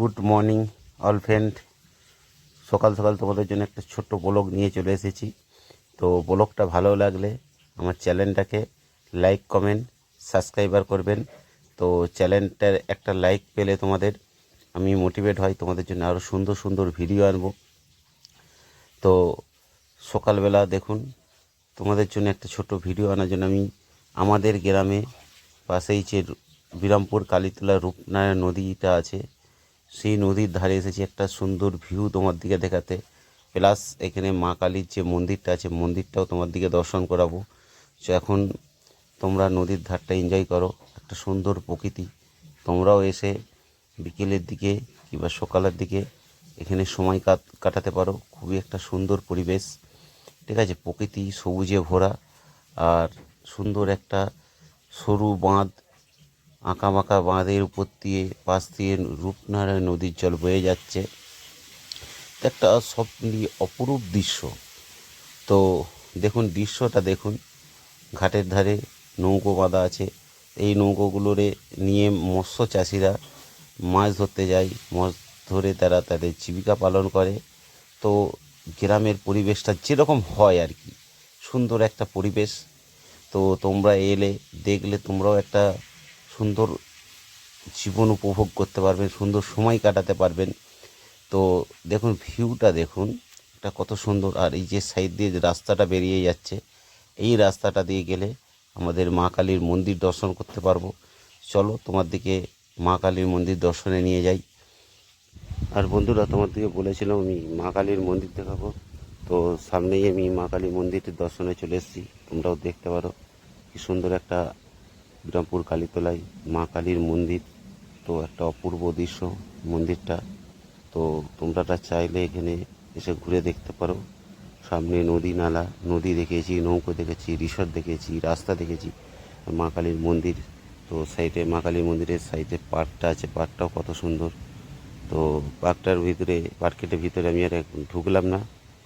Good morning all friend. সকাল সকাল তোমাদের জন্য একটা ছোট্ট ব্লগ নিয়ে চলে এসেছি। তো ব্লগটা ভালো লাগলে আমার চ্যানেলটাকে লাইক কমেন্ট সাবস্ক্রাইবার করবেন। তো চ্যানেলটার একটা লাইক পেলে তোমাদের আমি মোটিভেট হই, তোমাদের জন্য আরও সুন্দর সুন্দর ভিডিও আনবো। তো সকালবেলা দেখুন, তোমাদের জন্য একটা ছোট্ট ভিডিও আনার জন্য আমি আমাদের গ্রামে পাশেই যে বিরামপুর কালীতলা রূপনারায়ণ নদীটা আছে, সেই নদীর ধারে এসেছি একটা সুন্দর ভিউ তোমার দিকে দেখাতে। প্লাস এখানে মা কালীর যে মন্দিরটা আছে, মন্দিরটাও তোমার দিকে দর্শন করাবো। তো এখন তোমরা নদীর ধারটা এনজয় করো, একটা সুন্দর প্রকৃতি। তোমরাও এসে বিকেলের দিকে কিংবা সকালের দিকে এখানে সময় কাটাতে পারো। খুবই একটা সুন্দর পরিবেশ, ঠিক আছে, প্রকৃতি সবুজে ভরা। আর সুন্দর একটা সরু বাঁধ, আঁকাবাঁকা বাঁধের উপর দিয়ে পাশ দিয়ে রূপনারায়ণ নদীর জল বয়ে যাচ্ছে। একটা সব মিলিয়ে অপরূপ দৃশ্য। তো দেখুন দৃশ্যটা দেখুন, ঘাটের ধারে নৌকো বাঁধা আছে। এই নৌকোগুলোরে নিয়ে মৎস্য চাষিরা মাছ ধরতে যায়, মাছ ধরে তারা তাদের জীবিকা পালন করে। তো গ্রামের পরিবেশটা যেরকম হয় আর কি, সুন্দর একটা পরিবেশ। তো তোমরা এলে দেখলে তোমরাও একটা সুন্দর জীবন উপভোগ করতে পারবেন, সুন্দর সময় কাটাতে পারবেন। তো দেখুন ভিউটা দেখুন, এটা কত সুন্দর। আর এই যে সাইড দিয়ে যে রাস্তাটা বেরিয়ে যাচ্ছে, এই রাস্তাটা দিয়ে গেলে আমাদের মা কালীর মন্দির দর্শন করতে পারবো। চলো তোমার দিকে মা কালীর মন্দির দর্শনে নিয়ে যাই। আর বন্ধুরা, তোমার দিকে বলেছিলাম আমি মা কালীর মন্দির দেখাবো। তো সামনেই আমি মা কালীর মন্দিরের দর্শনে চলে এসেছি, তোমরাও দেখতে পারো কি সুন্দর একটা বিরামপুর কালীতলায় মা কালীর মন্দির। তো একটা অপূর্ব দৃশ্য মন্দিরটা। তো তোমরা চাইলে এখানে এসে ঘুরে দেখতে পারো। সামনে নদী নালা, নদী দেখেছি, নৌকো দেখেছি, রিসর্ট দেখেছি, রাস্তা দেখেছি, মা কালীর মন্দির। তো সাইডে মা কালীর মন্দিরের সাইডে পার্কটা আছে, পার্কটাও কত সুন্দর। তো পার্কটার ভিতরে, পার্কের ভিতরে আমি আর এখন ঢুকলাম না,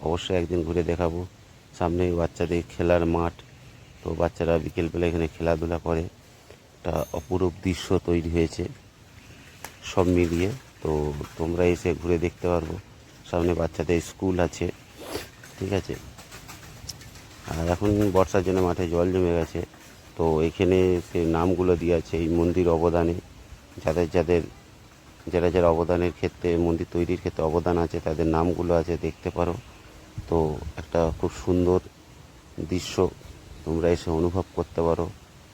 অবশ্যই একদিন ঘুরে দেখাবো। সামনে বাচ্চাদের খেলার মাঠ, তো বাচ্চারা বিকেলবেলা এখানে খেলাধুলা করে। একটা অপরূপ দৃশ্য তৈরি হয়েছে সব মিলিয়ে। তো তোমরা এসে ঘুরে দেখতে পারবো। সামনে বাচ্চাদের স্কুল আছে, ঠিক আছে। আর এখন বর্ষার জন্য মাঠে জল জমে গেছে। তো এখানে সে নামগুলো দিয়ে আছে এই মন্দির অবদানে, যাদের যাদের যারা যারা অবদানের ক্ষেত্রে, মন্দির তৈরির ক্ষেত্রে অবদান আছে, তাদের নামগুলো আছে, দেখতে পারো। তো একটা খুব সুন্দর দৃশ্য তোমরা এসে অনুভব করতে পারো।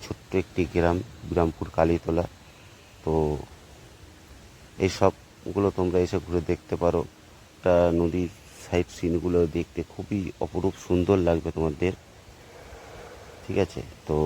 ছোট্ট একটি গ্রাম বিরামপুর কালীতলা। তো এই সবগুলো তোমরা এসে ঘুরে দেখতে পারো। একটা নদীর সাইড সিনগুলো দেখতে খুবই অপরূপ সুন্দর লাগবে তোমাদের, ঠিক আছে। তো